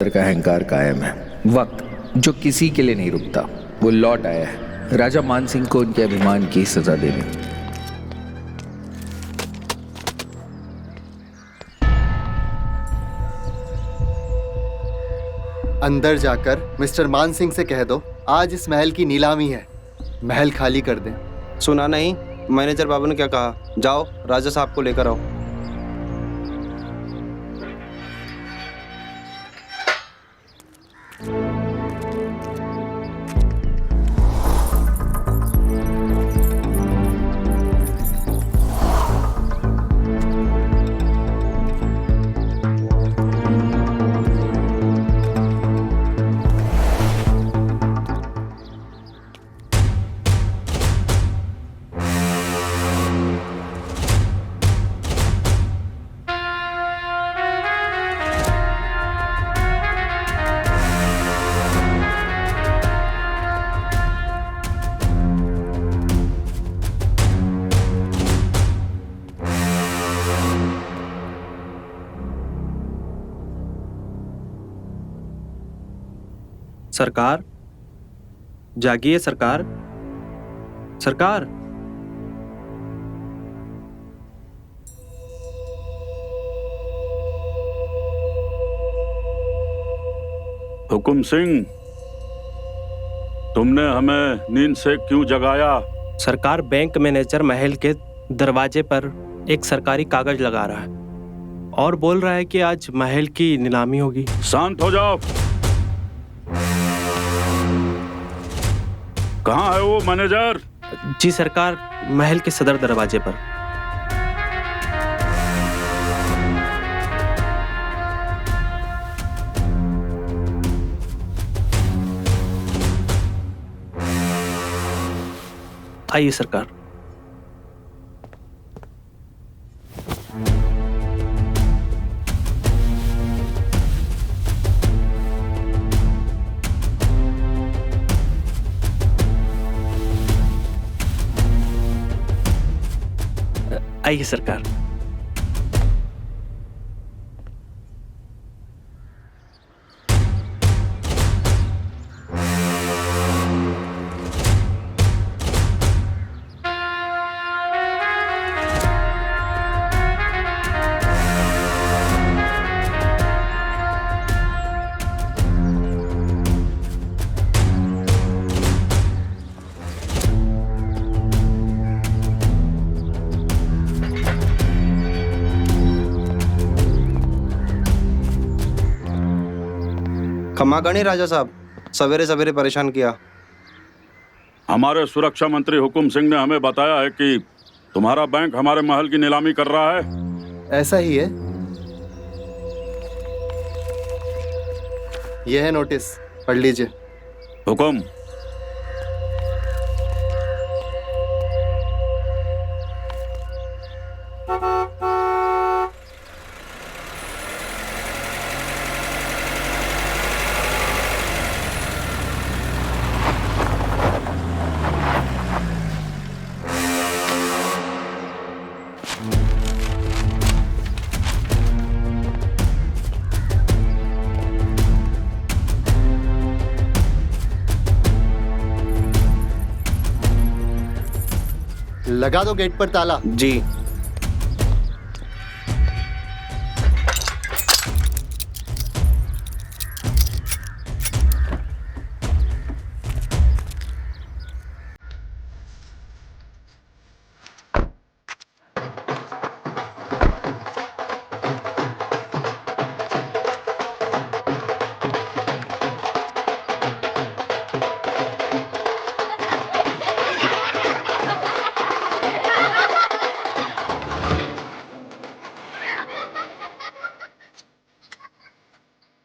पर का अहंकार कायम है। वक्त जो किसी के लिए नहीं रुकता वो लौट आया है राजा मान सिंह को उनके अभिमान की सजा देने। अंदर जाकर मिस्टर मान सिंह से कह दो आज इस महल की नीलामी है, महल खाली कर दें। सुना नहीं? मैनेजर बाबू ने क्या कहा? जाओ राजा साहब को लेकर आओ। सरकार जागिए, सरकार, सरकार। हुकुम सिंह, तुमने हमें नींद से क्यों जगाया? सरकार, बैंक मैनेजर महल के दरवाजे पर एक सरकारी कागज लगा रहा है और बोल रहा है कि आज महल की नीलामी होगी। शांत हो जाओ। कहाँ है वो मैनेजर? जी सरकार, महल के सदर दरवाजे पर। आइए सरकार। आइए सरकार। क्षमा करें राजा साहब, सवेरे सवेरे परेशान किया। हमारे सुरक्षा मंत्री हुकुम सिंह ने हमें बताया है कि तुम्हारा बैंक हमारे महल की नीलामी कर रहा है। ऐसा ही है। यह है नोटिस, पढ़ लीजिए। हुकुम। लगा दो गेट पर ताला। जी।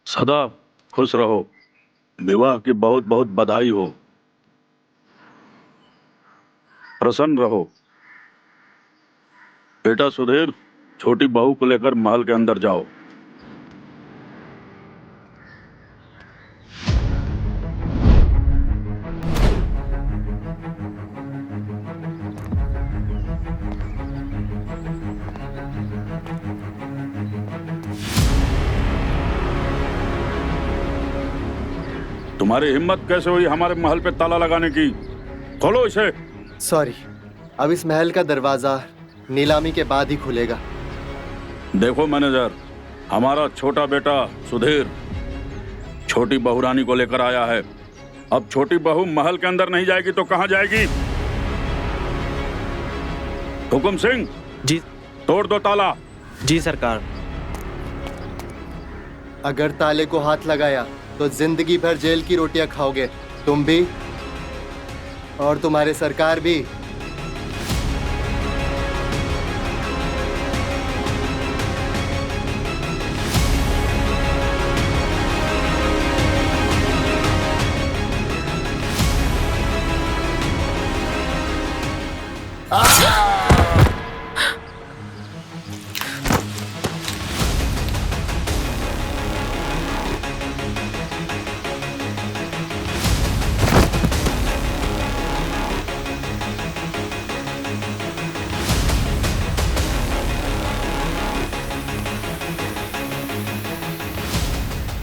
सदा खुश रहो। विवाह की बहुत बहुत बधाई हो। प्रसन्न रहो। बेटा सुधीर, छोटी बहू को लेकर महल के अंदर जाओ। तुम्हारी हिम्मत कैसे हुई हमारे महल पे ताला लगाने की? खोलो इसे। सॉरी, अब इस महल का दरवाजा नीलामी के बाद ही खुलेगा। देखो मैनेजर, हमारा छोटा बेटा सुधीर छोटी बहू रानी को लेकर आया है। अब छोटी बहू महल के अंदर नहीं जाएगी तो कहाँ जाएगी? हुकुम सिंह, जी तोड़ दो ताला। जी सरकार। अगर ताले को हाथ लगाया तो जिंदगी भर जेल की रोटियां खाओगे, तुम भी और तुम्हारे सरकार भी।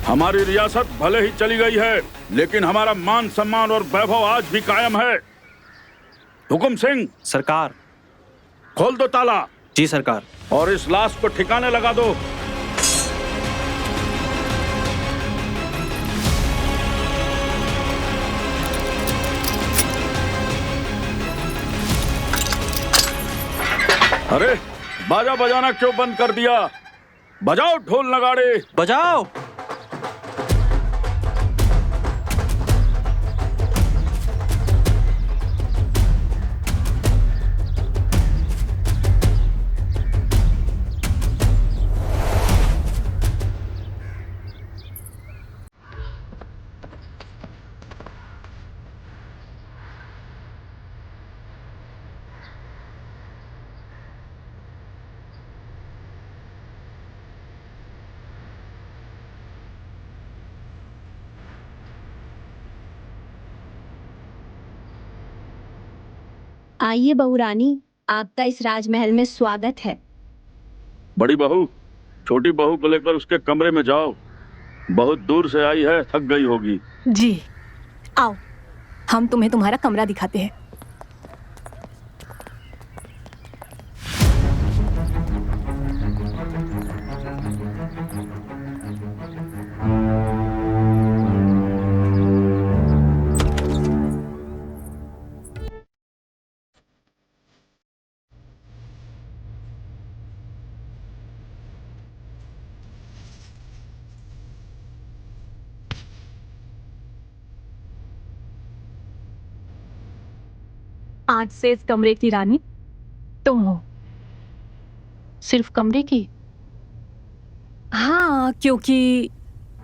हमारी रियासत भले ही चली गई है, लेकिन हमारा मान सम्मान और वैभव आज भी कायम है। हुकुम सिंह, सरकार। खोल दो ताला जी सरकार। और इस लाश को ठिकाने लगा दो। अरे बाजा बजाना क्यों बंद कर दिया? बजाओ ढोल नगाड़े। बजाओ। आइए बहू रानी, आपका इस राजमहल में स्वागत है। बड़ी बहू, छोटी बहू को लेकर उसके कमरे में जाओ। बहुत दूर से आई है, थक गई होगी। जी, आओ, हम तुम्हें तुम्हारा कमरा दिखाते हैं। आज से इस कमरे की रानी तुम हो। सिर्फ कमरे की? हाँ, क्योंकि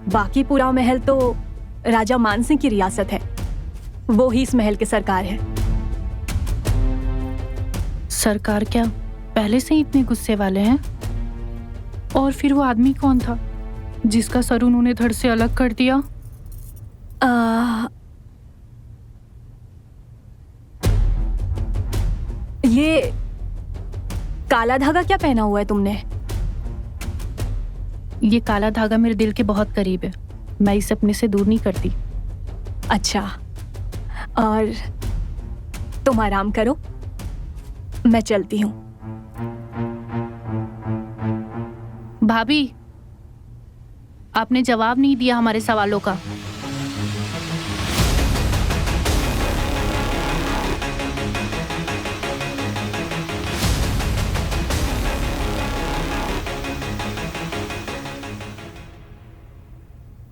बाकी पूरा महल तो राजा मानसिंह की रियासत है। वो ही इस महल के सरकार है। सरकार क्या पहले से ही इतने गुस्से वाले हैं? और फिर वो आदमी कौन था जिसका सर उन्होंने धड़ से अलग कर दिया? ये काला धागा क्या पहना हुआ है तुमने? ये काला धागा मेरे दिल के बहुत करीब है। मैं इसे अपने से दूर नहीं करती। अच्छा, और तुम आराम करो, मैं चलती हूँ। भाभी, आपने जवाब नहीं दिया हमारे सवालों का।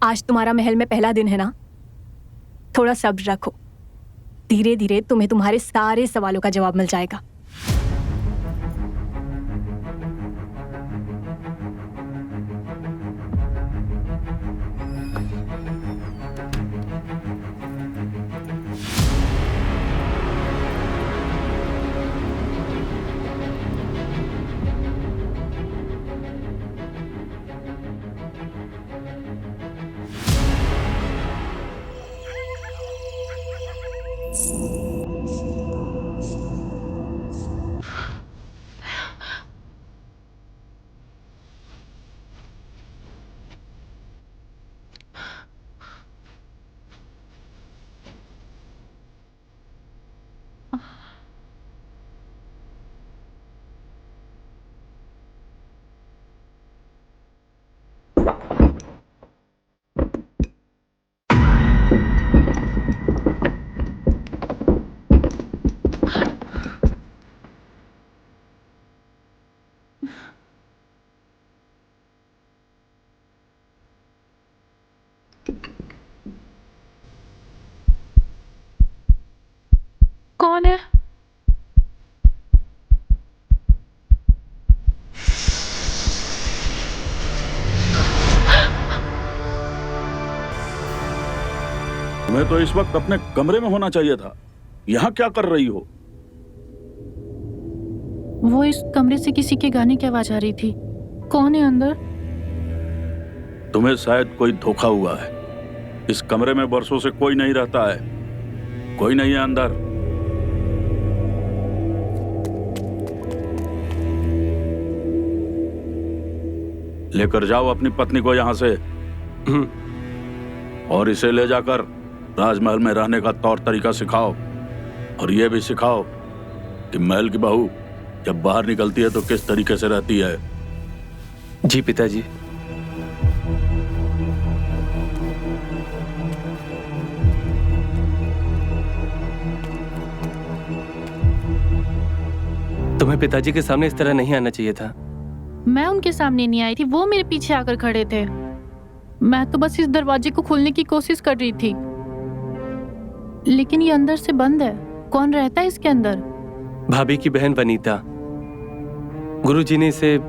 आज तुम्हारा महल में पहला दिन है ना, थोड़ा सब्र रखो। धीरे धीरे तुम्हें तुम्हारे सारे सवालों का जवाब मिल जाएगा। कौन है? तुम्हें तो इस वक्त अपने कमरे में होना चाहिए था। यहाँ क्या कर रही हो? वो इस कमरे से किसी के गाने की आवाज आ रही थी। कौन है अंदर? तुम्हें शायद कोई धोखा हुआ है। इस कमरे में बरसों से कोई नहीं रहता है। कोई नहीं है अंदर। लेकर जाओ अपनी पत्नी को यहाँ से और इसे ले जाकर राजमहल में रहने का तौर तरीका सिखाओ। और यह भी सिखाओ कि महल की बहू जब बाहर निकलती है तो किस तरीके से रहती है। जी पिताजी। तुम्हें पिताजी के सामने इस तरह नहीं आना चाहिए था। मैं उनके सामने नहीं आई थी, वो मेरे पीछे आकर खड़े थे। मैं तो बस इस दरवाजे को खोलने की कोशिश कर रही थी, लेकिन ये अंदर से बंद है। कौन रहता है इसके अंदर? भाभी की बहन वनीता। गुरुजी ने इसे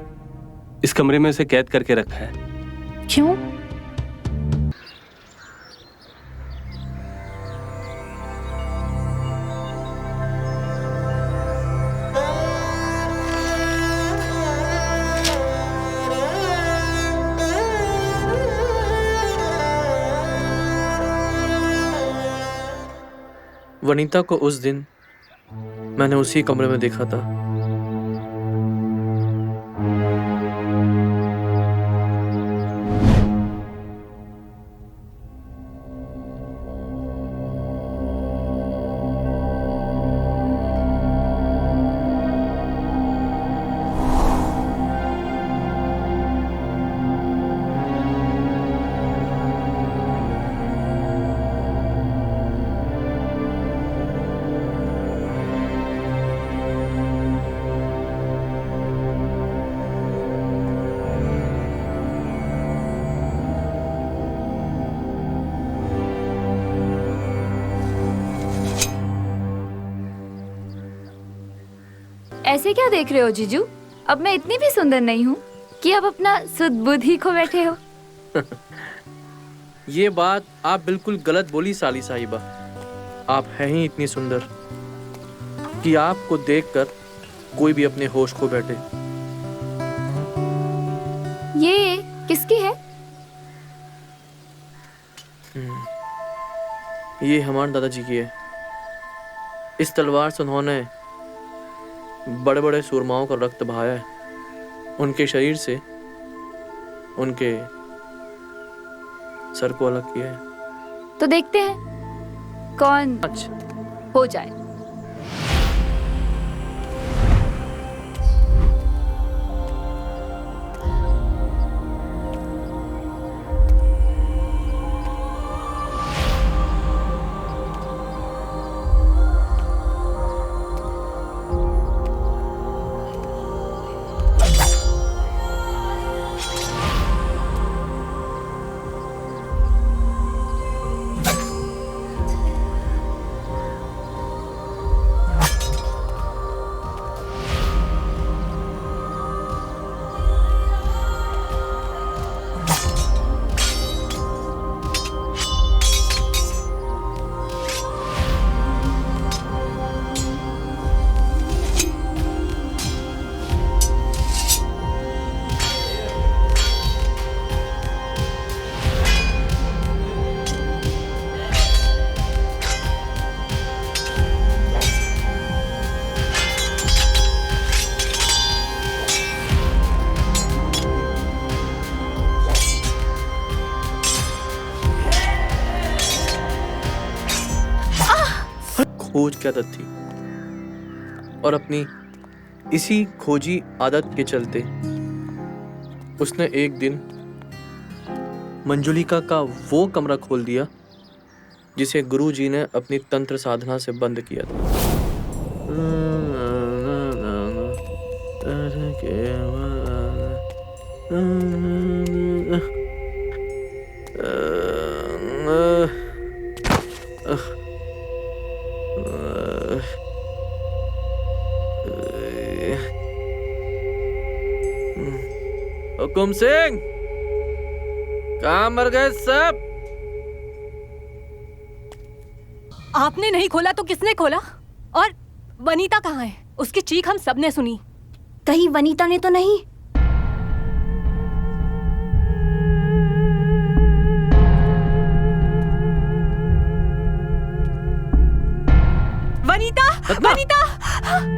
इस कमरे में उसे कैद करके रखा है। क्यों? वनीता को उस दिन मैंने उसी कमरे में देखा था। ऐसे क्या देख रहे हो जीजू? अब मैं इतनी भी सुंदर नहीं हूँ कि अब अपना सुध-बुध ही खो बैठे हो। ये बात आप बिल्कुल गलत बोली साली साहिबा। आप हैं ही इतनी सुंदर कि आपको देखकर कोई भी अपने होश खो बैठे। ये किसकी है? ये हमारे दादाजी की है। इस तलवार से उन्होंने बड़े बड़े सूरमाओं का रक्त बहाया है। उनके शरीर से उनके सर को अलग किया है। तो देखते हैं कौन हो जाए। खोज की आदत थी और अपनी इसी खोजी आदत के चलते उसने एक दिन मंजुलिका का वो कमरा खोल दिया जिसे गुरुजी ने अपनी तंत्र साधना से बंद किया था। हुकुम सिंह, कहाँ मर गए सब? आपने नहीं खोला तो किसने खोला? और वनीता कहाँ है? उसकी चीख हम सबने सुनी। कहीं वनीता ने तो नहीं? वनीता! वनीता!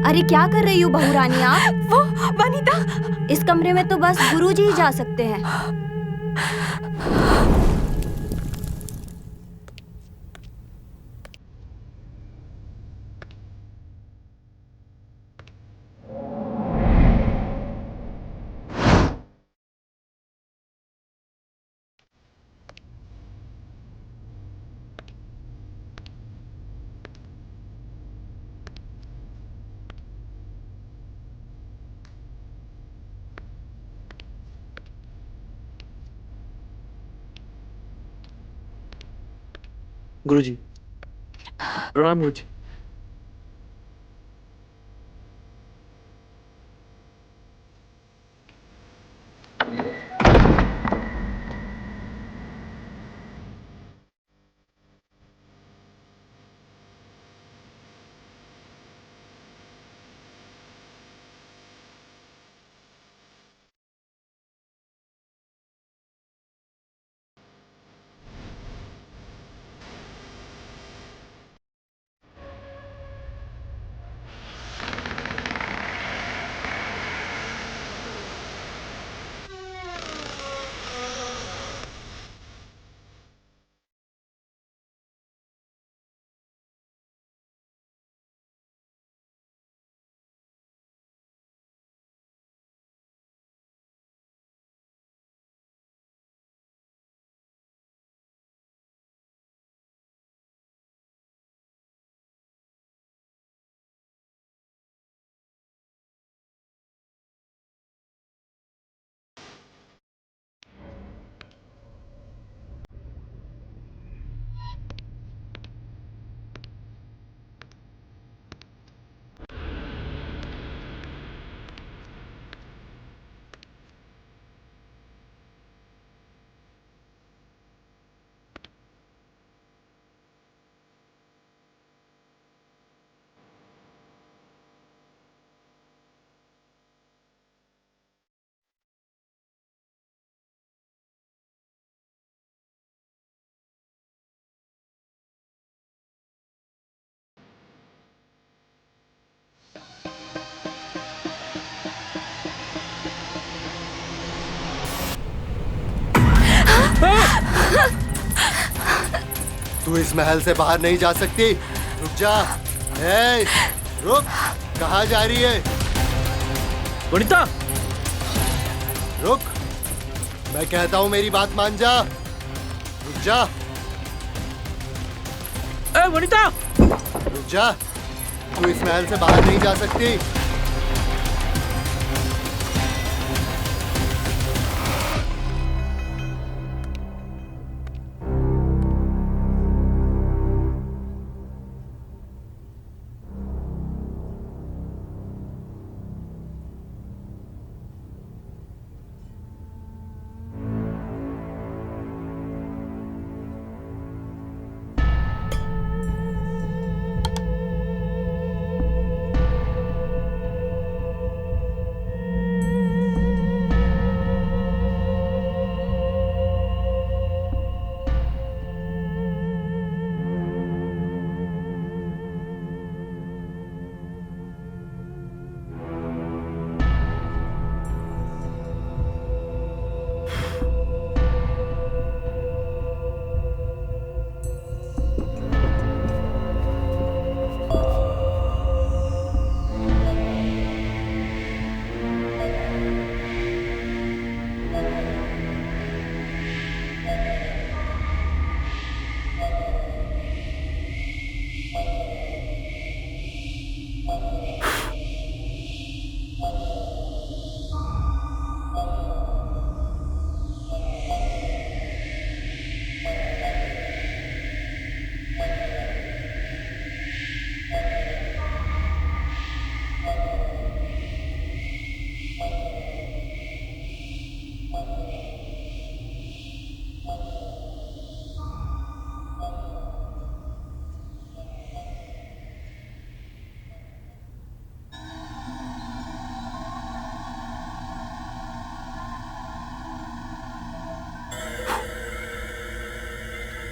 अरे क्या कर रही हो बहुरानी आप? वो वनीता! इस कमरे में तो बस गुरुजी ही जा सकते हैं। गुरुजी, प्रणाम गुरुजी। तू इस महल से बाहर नहीं जा सकती। रुक जा। ए, रुक। कहाँ जा रही है? वनीता! रुक। मैं कहता हूँ मेरी बात मान जा। रुक जा। ए वनीता! रुक जा। तू इस महल से बाहर नहीं जा सकती।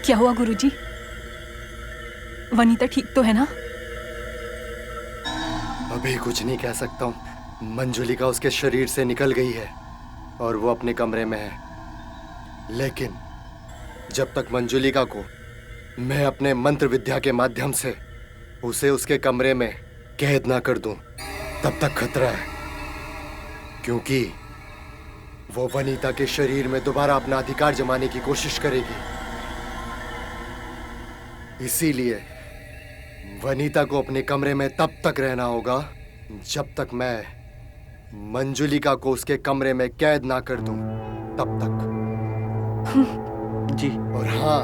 क्या हुआ गुरुजी? वनीता ठीक तो है ना? अभी कुछ नहीं कह सकता हूँ। मंजुलिका उसके शरीर से निकल गई है और वो अपने कमरे में है। लेकिन जब तक मंजुलिका को मैं अपने मंत्र विद्या के माध्यम से उसे उसके कमरे में कैद ना कर दूं, तब तक खतरा है। क्योंकि वो वनीता के शरीर में दोबारा अपना अधिकार जमाने की कोशिश करेगी। इसीलिए वनीता को अपने कमरे में तब तक रहना होगा जब तक मैं मंजुलिका को उसके कमरे में कैद ना कर दूं, तब तक। जी। और हाँ,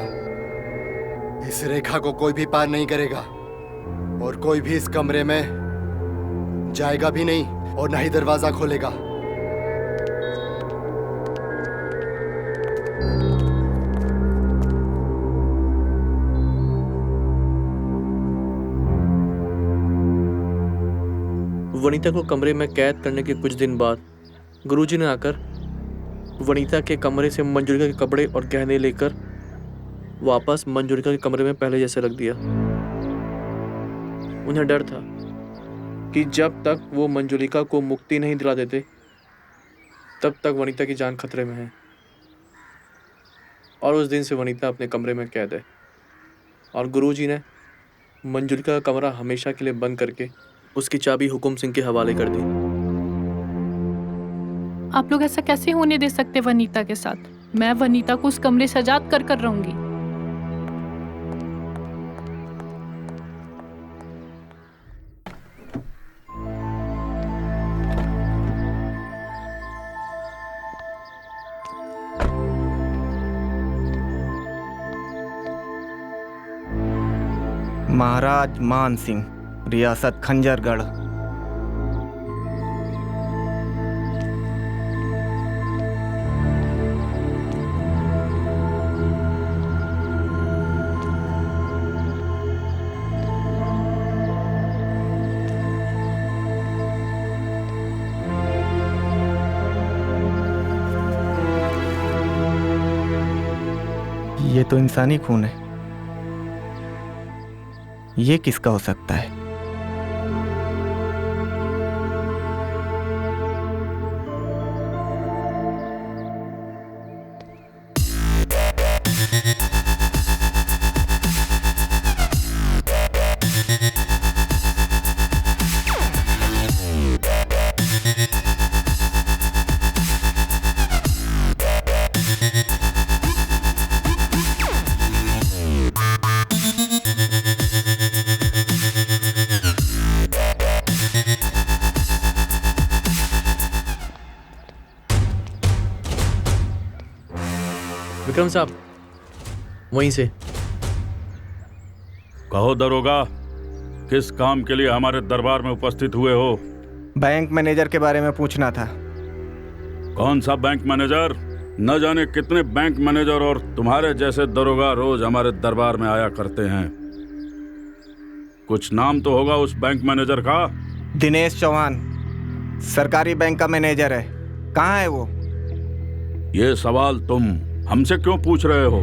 इस रेखा को कोई भी पार नहीं करेगा और कोई भी इस कमरे में जाएगा भी नहीं और ना ही दरवाजा खोलेगा। वनीता को कमरे में कैद करने के कुछ दिन बाद गुरुजी ने आकर वनीता के कमरे से मंजुलिका के कपड़े और गहने लेकर वापस मंजुलिका के कमरे में पहले जैसे रख दिया। उन्हें डर था कि जब तक वो मंजुलिका को मुक्ति नहीं दिला देते तब तक वनीता की जान खतरे में है। और उस दिन से वनीता अपने कमरे में कैद है और गुरुजी ने मंजुलिका का कमरा हमेशा के लिए बंद करके उसकी चाबी हुकुम सिंह के हवाले कर दी। आप लोग ऐसा कैसे होने दे सकते वनीता के साथ? मैं वनीता को उस कमरे से आजाद कर रहूंगी। महाराज मान सिंह, रियासत खंजरगढ़। ये तो इंसानी खून है, ये किसका हो सकता है? विक्रम साहब, वहीं से। कहो दरोगा, किस काम के लिए हमारे दरबार में उपस्थित हुए हो? बैंक मैनेजर के बारे में पूछना था। कौन सा बैंक मैनेजर? न जाने कितने बैंक मैनेजर और तुम्हारे जैसे दरोगा रोज हमारे दरबार में आया करते हैं। कुछ नाम तो होगा उस बैंक मैनेजर का? दिनेश चौहान, सरकारी बैंक का मैनेजर है। कहाँ है वो? ये सवाल तुम हमसे क्यों पूछ रहे हो?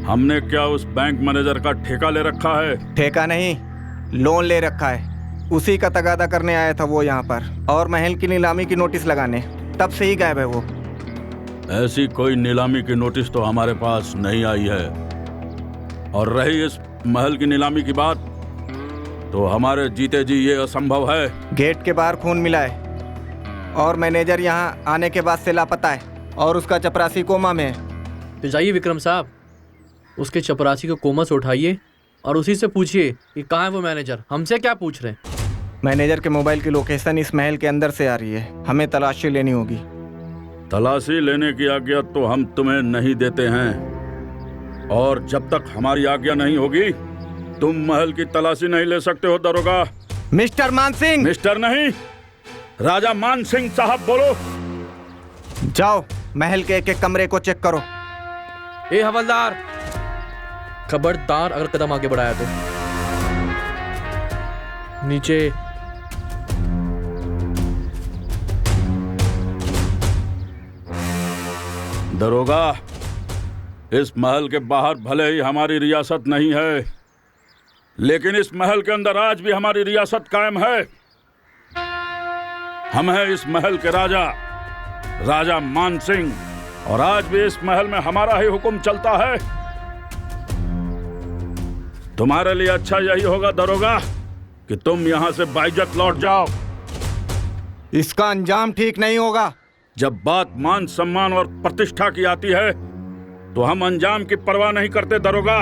हमने क्या उस बैंक मैनेजर का ठेका ले रखा है? ठेका नहीं, लोन ले रखा है। उसी का तगादा करने आया था वो यहाँ पर, और महल की नीलामी की नोटिस लगाने। तब से ही गायब है वो। ऐसी कोई नीलामी की नोटिस तो हमारे पास नहीं आई है। और रही इस महल की नीलामी की बात, तो हमारे जीते जी ये असंभव है। गेट के बाहर खून मिला है और मैनेजर यहाँ आने के बाद से लापता है और उसका चपरासी कोमा में है। तो जाइए विक्रम साहब, उसके चपरासी को कोमा से उठाइए और उसी से पूछिए कि कहाँ है वो मैनेजर। हमसे क्या पूछ रहे हैं? मैनेजर के मोबाइल की लोकेशन इस महल के अंदर से आ रही है। हमें तलाशी लेनी होगी। तलाशी लेने की आज्ञा तो हम तुम्हें नहीं देते हैं, और जब तक हमारी आज्ञा नहीं होगी तुम महल की तलाशी नहीं ले सकते हो दरोगा। मिस्टर मान सिंह। मिस्टर नहीं, राजा मान सिंह साहब बोलो। जाओ, महल के एक एक कमरे को चेक करो। ए हवलदार, खबरदार अगर कदम आगे बढ़ाया तो। नीचे। दरोगा, इस महल के बाहर भले ही हमारी रियासत नहीं है, लेकिन इस महल के अंदर आज भी हमारी रियासत कायम है। हम हैं इस महल के राजा, राजा मान सिंह, और आज भी इस महल में हमारा ही हुक्म चलता है। तुम्हारे लिए अच्छा यही होगा दरोगा कि तुम यहां से बाइज्जत लौट जाओ। इसका अंजाम ठीक नहीं होगा। जब बात मान सम्मान और प्रतिष्ठा की आती है तो हम अंजाम की परवाह नहीं करते दरोगा।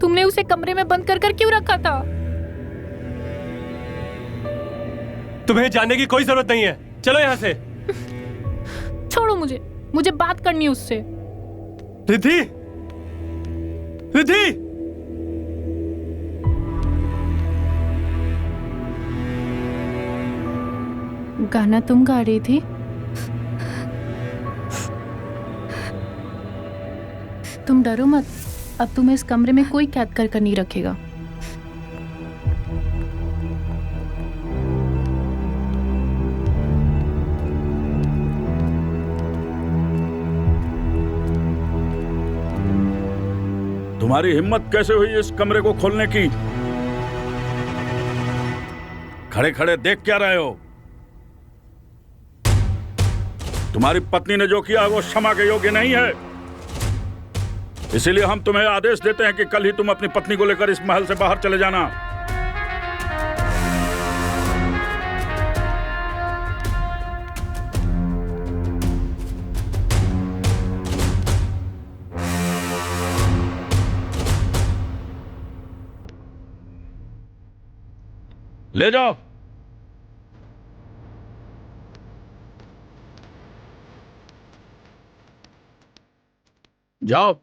तुमने उसे कमरे में बंद कर क्यों रखा था? तुम्हें जानने की कोई जरूरत नहीं है, चलो यहाँ से। छोड़ो मुझे बात करनी है उससे। रिद्धि, रिद्धि, गाना तुम गा रही थी? तुम डरो मत, अब तुम्हें इस कमरे में कोई कैद कर नहीं रखेगा। तुम्हारी हिम्मत कैसे हुई इस कमरे को खोलने की? खड़े खड़े देख क्या रहे हो? तुम्हारी पत्नी ने जो किया वो क्षमा के योग्य नहीं है। इसीलिए हम तुम्हें आदेश देते हैं कि कल ही तुम अपनी पत्नी को लेकर इस महल से बाहर चले जाना। ले जाओ। जाओ।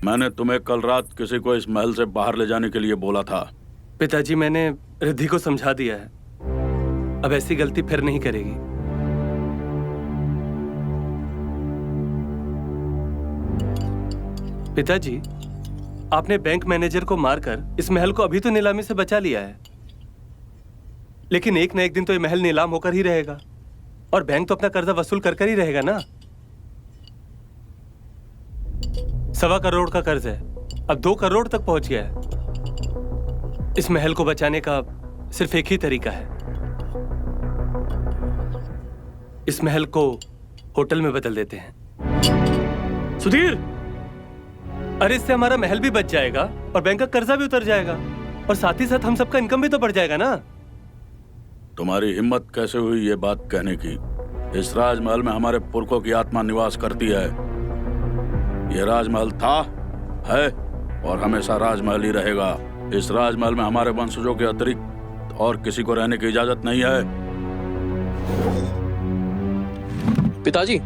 मैंने तुम्हें कल रात किसी को इस महल से बाहर ले जाने के लिए बोला था। पिताजी, मैंने रिद्धि को समझा दिया है, अब ऐसी गलती फिर नहीं करेगी। पिताजी, आपने बैंक मैनेजर को मारकर इस महल को अभी तो नीलामी से बचा लिया है, लेकिन एक न एक दिन तो ये महल नीलाम होकर ही रहेगा और बैंक तो अपना कर्जा वसूल कर ही रहेगा ना। 1.25 करोड़ का कर्ज है, अब 2 करोड़ तक पहुंच गया है। इस महल को बचाने का सिर्फ एक ही तरीका है, इस महल को होटल में बदल देते हैं। सुधीर, अरे इससे हमारा महल भी बच जाएगा और बैंक का कर्जा भी उतर जाएगा और साथ ही साथ हम सबका इनकम भी तो बढ़ जाएगा ना। तुम्हारी हिम्मत कैसे हुई ये बात कहने की? इस राजमहल में हमारे पुरखों की आत्मा निवास करती है। ये राजमहल था, है और हमेशा राजमहल ही रहेगा। इस राजमहल में हमारे वंशजों के अतिरिक्त और किसी को रहने की इजाजत नहीं है। पिताजी,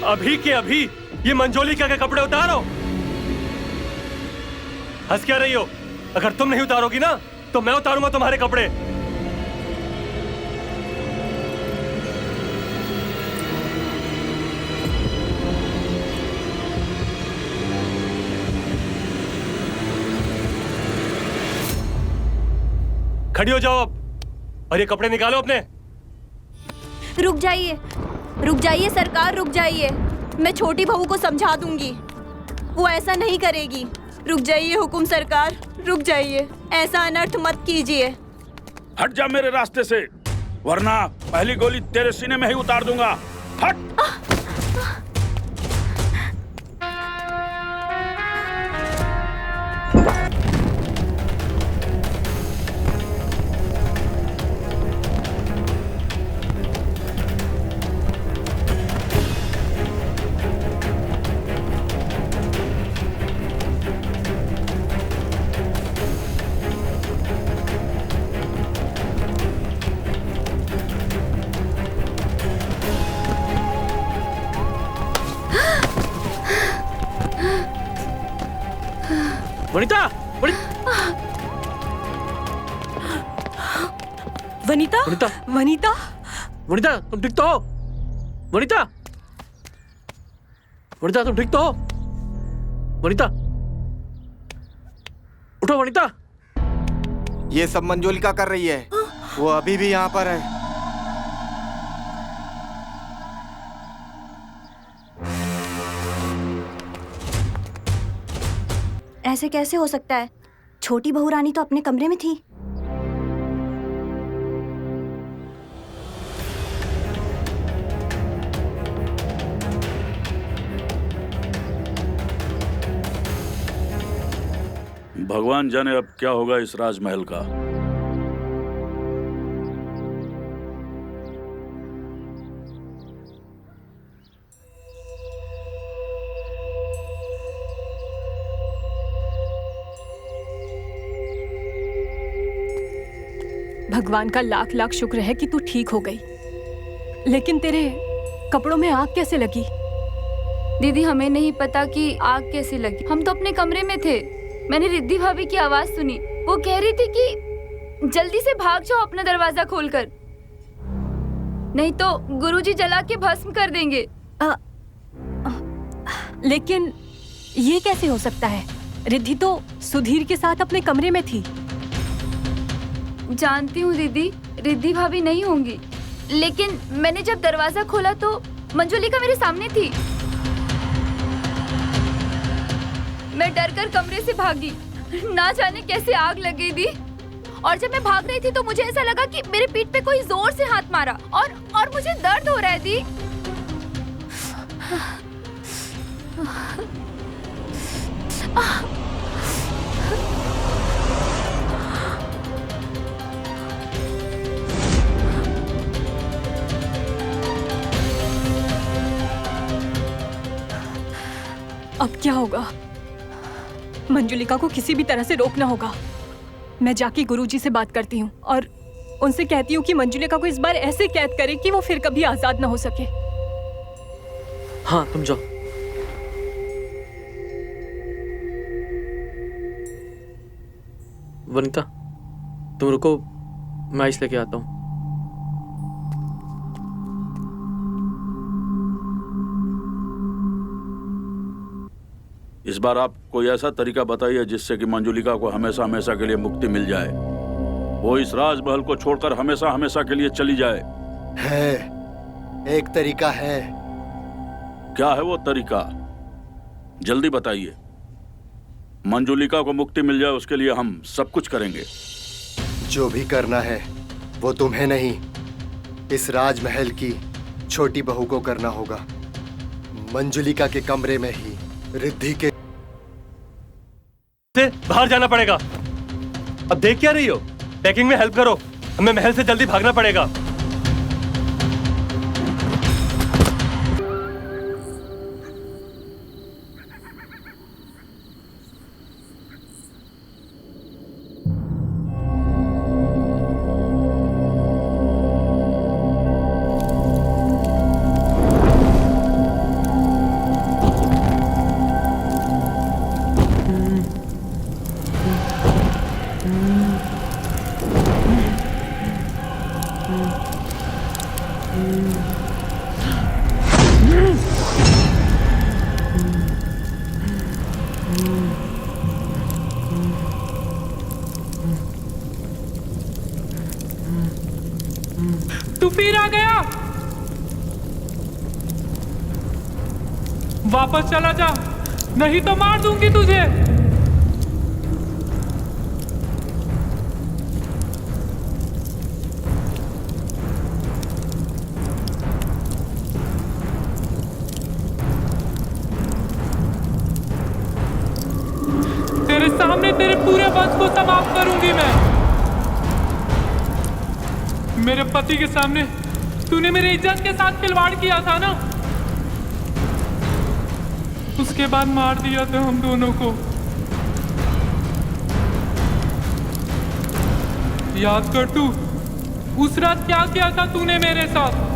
अभी के अभी ये मंजोलिका के कपड़े उतारो। हंस क्या रही हो? अगर तुम नहीं उतारोगी ना तो मैं उतारूंगा तुम्हारे कपड़े। खड़ी हो जाओ अब और ये कपड़े निकालो अपने। रुक जाइए सरकार, रुक जाइए। मैं छोटी बहू को समझा दूंगी, वो ऐसा नहीं करेगी। रुक जाइए हुकुम सरकार, रुक जाइए, ऐसा अनर्थ मत कीजिए। हट जा मेरे रास्ते से, वरना पहली गोली तेरे सीने में ही उतार दूंगा। हट। वनिता, वनिता, वनिता, वनिता, वनिता, तुम ठीक तो हो? वनिता, वनिता, तुम ठीक तो हो? वनिता, उठो वनिता। ये सब मंजोलिका कर रही है, वो अभी भी यहाँ पर है। ऐसे कैसे हो सकता है? छोटी बहू रानी तो अपने कमरे में थी। भगवान जाने अब क्या होगा इस राजमहल का। भगवान का लाख लाख शुक्र है कि तू ठीक हो गई, लेकिन तेरे कपड़ों में आग कैसे लगी? दीदी हमें नहीं पता कि आग कैसे लगी, हम तो अपने कमरे में थे। मैंने रिद्धि भाभी की आवाज सुनी, वो कह रही थी कि जल्दी से भाग जाओ अपना दरवाजा खोलकर, नहीं तो गुरुजी जला के भस्म कर देंगे। लेकिन ये कैसे हो सकता है? रिद्धि तो सुधीर के साथ अपने कमरे में थी। जानती हूँ दीदी, रिद्धि भाभी नहीं होंगी, लेकिन मैंने जब दरवाजा खोला तो मंजुलिका मेरे सामने थी। मैं डरकर कमरे से भागी, ना जाने कैसे आग लग गई थी। और जब मैं भाग रही थी तो मुझे ऐसा लगा कि मेरे पीठ पे कोई जोर से हाथ मारा और मुझे दर्द हो रहा है दी। अब क्या होगा? मंजुलिका को किसी भी तरह से रोकना होगा। मैं जाके गुरुजी से बात करती हूँ और उनसे कहती हूँ कि मंजुलिका को इस बार ऐसे कैद करे कि वो फिर कभी आजाद ना हो सके। हाँ, तुम जाओ। वनिता, तुम रुको, मैं आइस लेके आता हूँ। इस बार आप कोई ऐसा तरीका बताइए जिससे कि मंजुलिका को हमेशा हमेशा के लिए मुक्ति मिल जाए, वो इस राजमहल को छोड़कर हमेशा हमेशा के लिए चली जाए। है, एक तरीका है। क्या है वो तरीका? जल्दी बताइए। मंजुलिका को मुक्ति मिल जाए उसके लिए हम सब कुछ करेंगे। जो भी करना है वो तुम्हें नहीं, इस राजमहल की छोटी बहू को करना होगा। मंजुलिका के कमरे में ही रिद्धि के से बाहर जाना पड़ेगा। अब देख क्या रही हो? पैकिंग में हेल्प करो, हमें महल से जल्दी भागना पड़ेगा। तू फिर आ गया? वापस चला जा, नहीं तो मार दूंगी तुझे। तेरे सामने तेरे पूरे वंश को समाप्त करूंगी मैं। मेरे पति के सामने तूने मेरी इज्जत के साथ खिलवाड़ किया था ना, उसके बाद मार दिया था हम दोनों को। याद कर तू उस रात क्या किया था तूने मेरे साथ।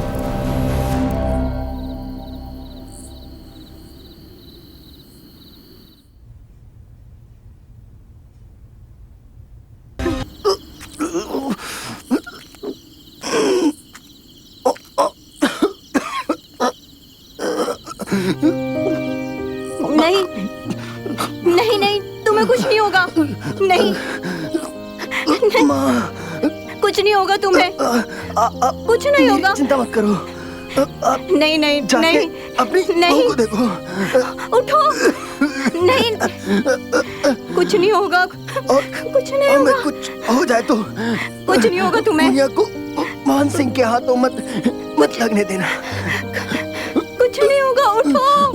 नहीं नहीं, तुम्हें कुछ नहीं होगा। नहीं, कुछ नहीं होगा तुम्हें, कुछ नहीं होगा। चिंता मत करो। नहीं नहीं नहीं, अपनी नहीं को देखो। उठो। नहीं, कुछ नहीं होगा, कुछ नहीं होगा। कुछ हो जाए तो कुछ नहीं होगा तुम्हें। दुनिया को मान सिंह के हाथों मत लगने देना। कुछ नहीं होगा। उठो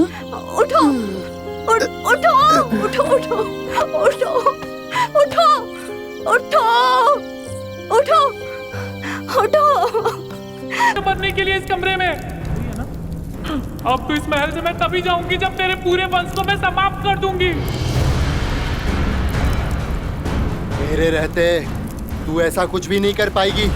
उठो उठो उठो उठो उठो उठो उठो उठो उठो। बनने के लिए इस कमरे में। अब तो इस महल से मैं तभी जाऊंगी जब तेरे पूरे वंश को मैं समाप्त कर दूंगी। मेरे रहते तू ऐसा कुछ भी नहीं कर पाएगी।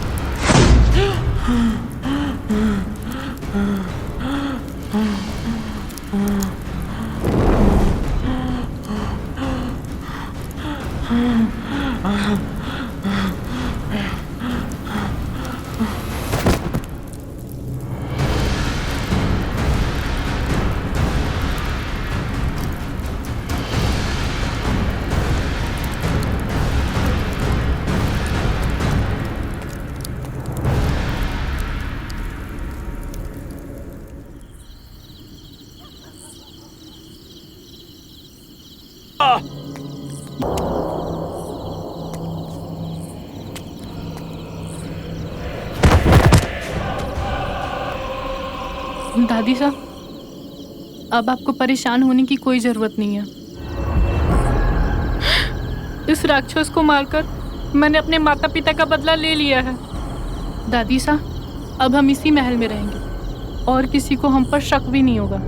दादी साहब, अब आपको परेशान होने की कोई जरूरत नहीं है। इस राक्षस को मारकर मैंने अपने माता पिता का बदला ले लिया है। दादी सा, अब हम इसी महल में रहेंगे और किसी को हम पर शक भी नहीं होगा।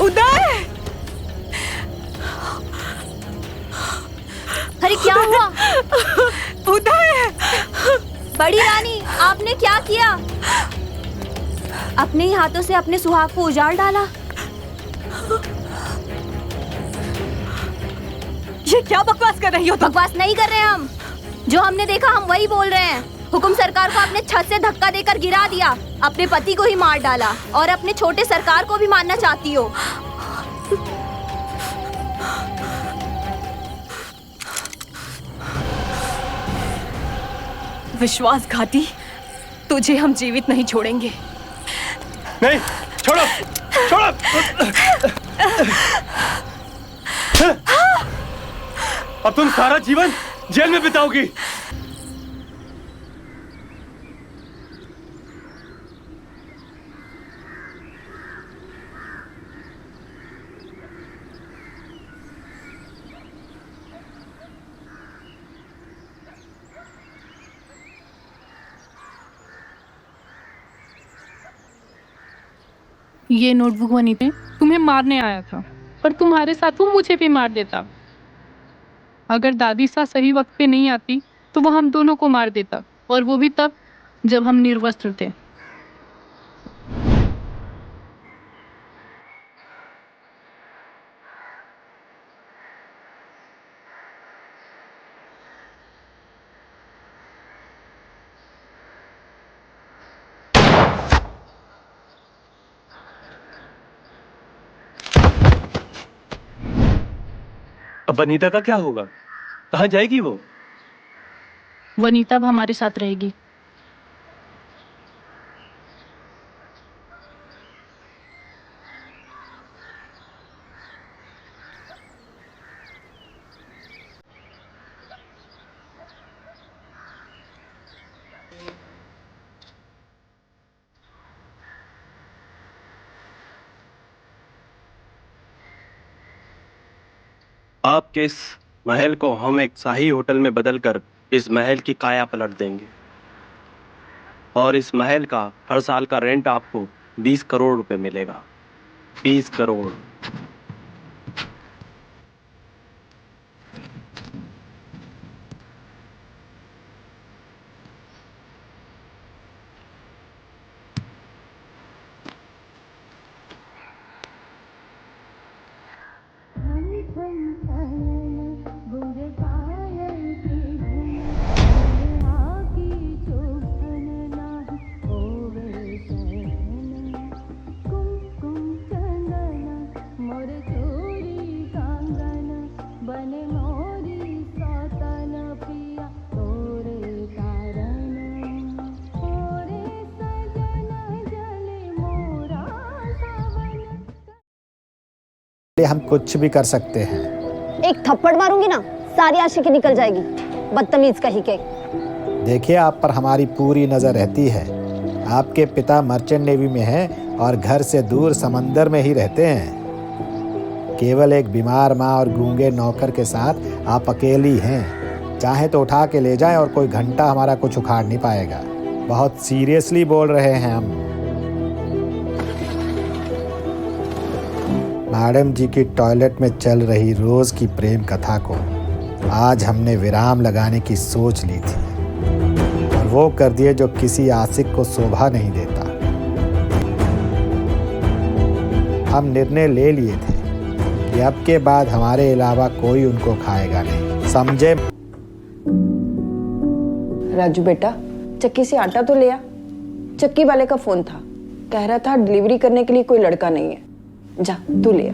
उदय! अरे क्या हुआ? उदय! बड़ी रानी, आपने क्या किया? अपने ही हाथों से अपने सुहाग को उजाड़ डाला। ये क्या बकवास कर रही हो तुम? बकवास नहीं कर रहे हम। जो हमने देखा हम वही बोल रहे हैं। हुकुम सरकार को अपने छत से धक्का देकर गिरा दिया, अपने पति को ही मार डाला और अपने छोटे सरकार को भी मारना चाहती हो। विश्वासघाती, तुझे हम जीवित नहीं छोड़ेंगे। नहीं, छोड़ो, छोड़ो। अब तुम सारा जीवन जेल में बिताओगी। ये नोटबुक बनी थी, तुम्हें मारने आया था, पर तुम्हारे साथ वो मुझे भी मार देता। अगर दादी सा सही वक्त पे नहीं आती तो वो हम दोनों को मार देता, और वो भी तब जब हम निर्वस्त्र थे। अब वनीता का क्या होगा? कहाँ जाएगी वो? वनीता अब हमारे साथ रहेगी। आपके इस महल को हम एक शाही होटल में बदलकर इस महल की काया पलट देंगे, और इस महल का हर साल का रेंट आपको 20 करोड़ रुपए मिलेगा। 20 करोड़। हम कुछ भी कर सकते हैं। एक थप्पड़ मारूंगी ना, सारी आशिकी निकल जाएगी। बदतमीज कहीं के। देखिए, आप पर हमारी पूरी नजर रहती है। आपके पिता मर्चेंट नेवी में हैं और घर से दूर समंदर में ही रहते हैं। केवल एक बीमार माँ और गूंगे नौकर के साथ आप अकेली हैं। चाहे तो उठा के ले जाएं और कोई घंटा हमारा कुछ उखाड़ नहीं पाएगा। बहुत सीरियसली बोल रहे हैं हम। मैडम जी की टॉयलेट में चल रही रोज की प्रेम कथा को आज हमने विराम लगाने की सोच ली थी, और वो कर दिए जो किसी आशिक को शोभा नहीं देता। हम निर्णय ले लिए थे कि अब के बाद हमारे अलावा कोई उनको खाएगा नहीं, समझे? राजू बेटा, चक्की से आटा तो ले आ। चक्की वाले का फोन था, कह रहा था डिलीवरी करने के लिए कोई लड़का नहीं है। जा तू ले आ।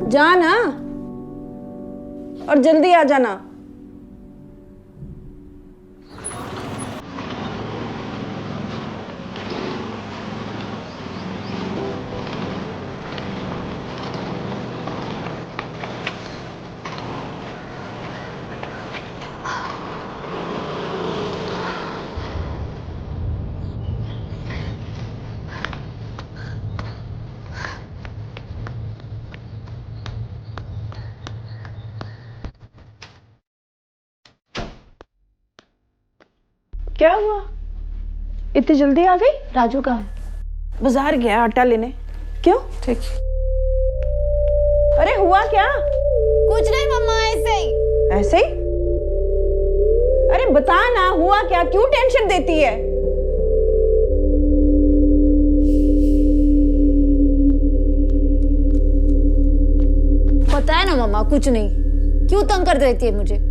जा ना, और जल्दी आ जाना। क्या हुआ? इतनी जल्दी आ गई? राजू कहाँ है? बाजार गया आटा लेने। क्यों? ठीक। अरे हुआ क्या? कुछ नहीं मम्मा, ऐसे ही। ऐसे ही? अरे बता ना, हुआ क्या? क्यों टेंशन देती है? पता है ना मम्मा, कुछ नहीं। क्यों तंग कर देती है मुझे?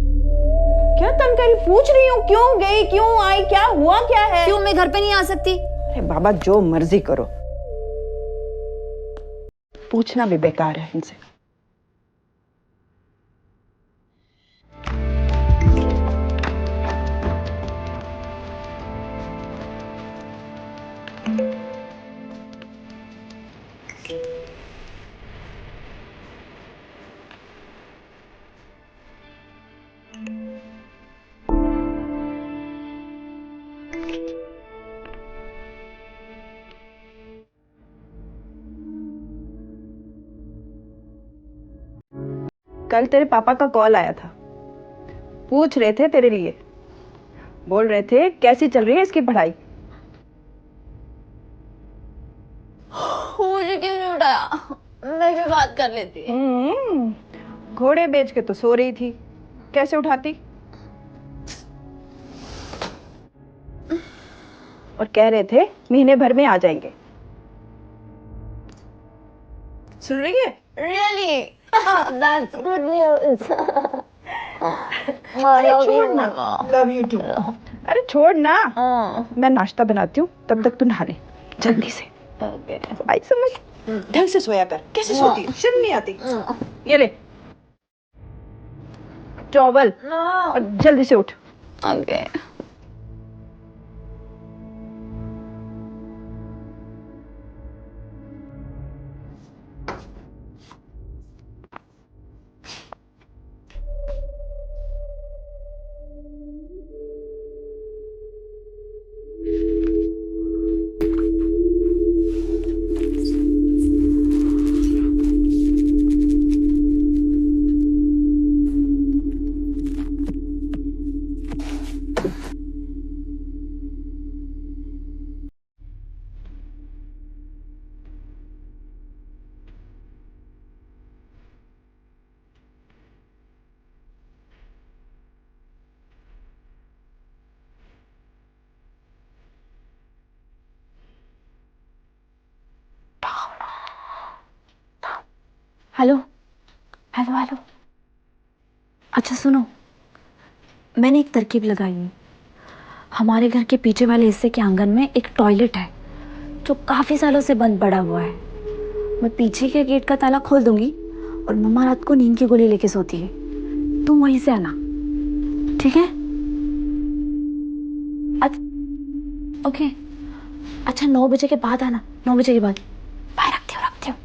क्या तंग करी? पूछ रही हूँ क्यों गई, क्यों आई, क्या हुआ, क्या है? क्यों मैं घर पे नहीं आ सकती? अरे बाबा, जो मर्जी करो, पूछना भी बेकार है इनसे। कल तेरे पापा का कॉल आया था, पूछ रहे थे तेरे लिए, बोल रहे थे कैसी चल रही है इसकी पढ़ाई। मुझे क्यों नहीं उठाया? मैं भी बात कर लेती। घोड़े बेच के तो सो रही थी, कैसे उठाती? और कह रहे थे महीने भर में आ जाएंगे। सुन रही है? Really? That's good news. अरे छोड़ ना, लव यू टू। अरे छोड़ ना, मैं नाश्ता बनाती हूँ, तब तक तू नहा ले जल्दी से। आई समझ, ढंग से सोया कर। कैसे सोती है? शर्म नहीं आती? ये ले टॉवल और जल्दी से उठ। Okay. Hello hello hello. अच्छा सुनो, मैंने एक तरकीब लगाई है। हमारे घर के पीछे वाले हिस्से के आंगन में एक टॉयलेट है जो काफी सालों से बंद पड़ा हुआ है। मैं पीछे के गेट का ताला खोल दूंगी और मम्मा रात को नींद की गोली लेके सोती है। तुम वहीं से आना, ठीक है? ओके। अच्छा 9 बजे के बाद आना, 9 बजे के बाद। बाय, रखती हूँ रखती हूँ।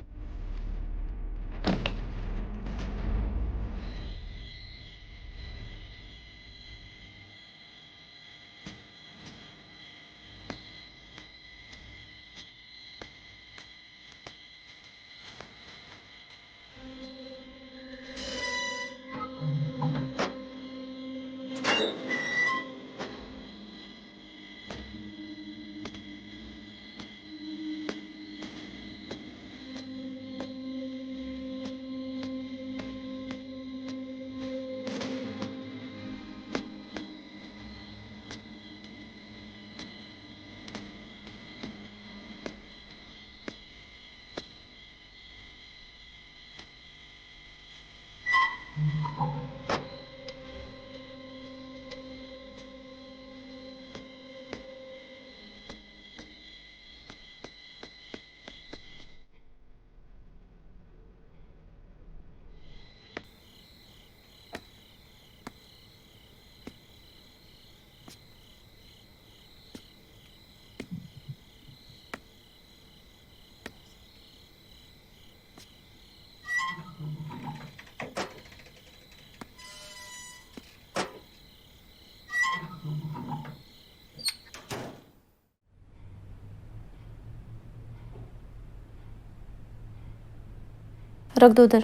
रख दो उधर।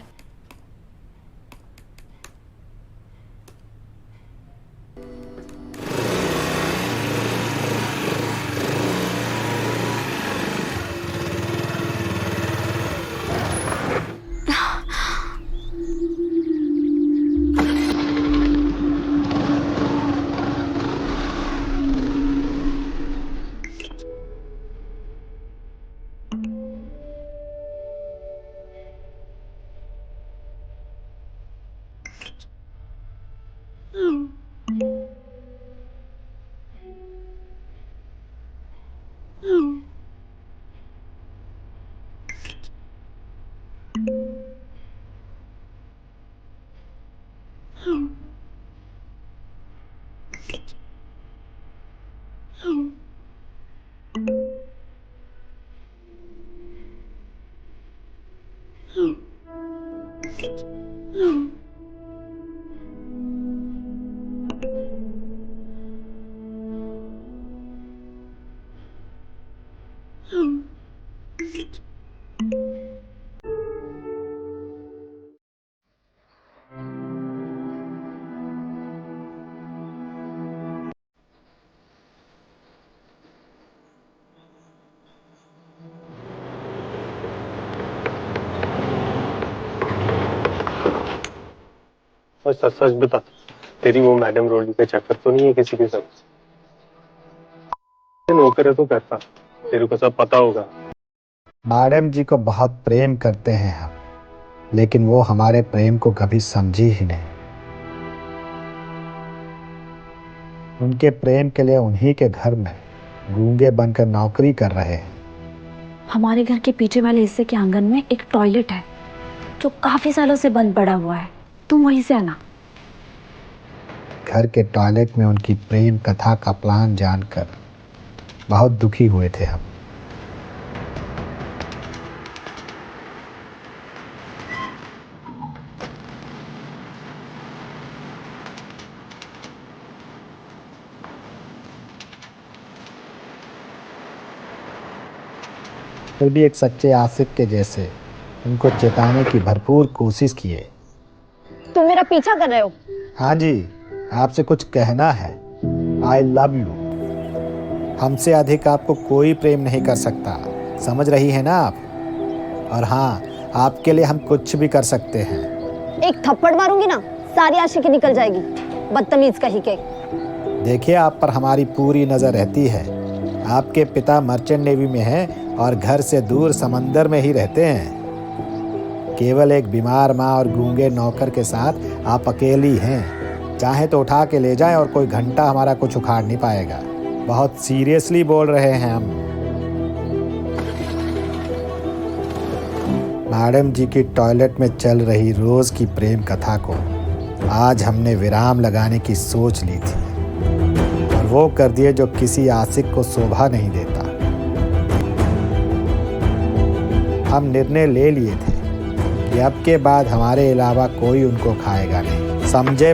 और सच सच बता, तेरी वो मैडम रोली का चक्कर तो नहीं है किसी के साथ? नौकर है तो करता, तेरे को सब पता होगा। मैडम जी को बहुत प्रेम करते हैं हम, लेकिन वो हमारे प्रेम को कभी समझी ही नहीं। उनके प्रेम के लिए उन्हीं के घर में गूंगे बनकर नौकरी कर रहे हैं। हमारे घर के पीछे वाले हिस्से के आंगन में एक टॉयलेट है जो काफी सालों से बंद पड़ा हुआ है, तुम वहीं से आना। घर के टॉयलेट में उनकी प्रेम कथा का प्लान जानकर बहुत दुखी हुए थे हम। फिर भी एक सच्चे आशिक के जैसे उनको चेताने की भरपूर कोशिश किए। तुम मेरा पीछा कर रहे हो? हाँ जी, आपसे कुछ कहना है। I love you. हमसे अधिक आपको कोई प्रेम नहीं कर सकता, समझ रही है ना आप? और हाँ, आपके लिए हम कुछ भी कर सकते हैं। एक थप्पड़ मारूंगी ना, सारी आशिकी निकल जाएगी, बदतमीज कहीं के। देखिए, आप पर हमारी पूरी नज़र रहती है। आपके पिता मर्चेंट नेवी में हैं और घर से दूर समंदर में ही रहते हैं। केवल एक बीमार माँ और गूंगे नौकर के साथ आप अकेली हैं। चाहे तो उठा के ले जाएं और कोई घंटा हमारा कुछ उखाड़ नहीं पाएगा। बहुत सीरियसली बोल रहे हैं हम। मैडम जी की टॉयलेट में चल रही रोज की प्रेम कथा को आज हमने विराम लगाने की सोच ली थी, और वो कर दिए जो किसी आशिक को शोभा नहीं देता। हम निर्णय ले लिए थे कि अब के बाद हमारे अलावा कोई उनको खाएगा नहीं, समझे?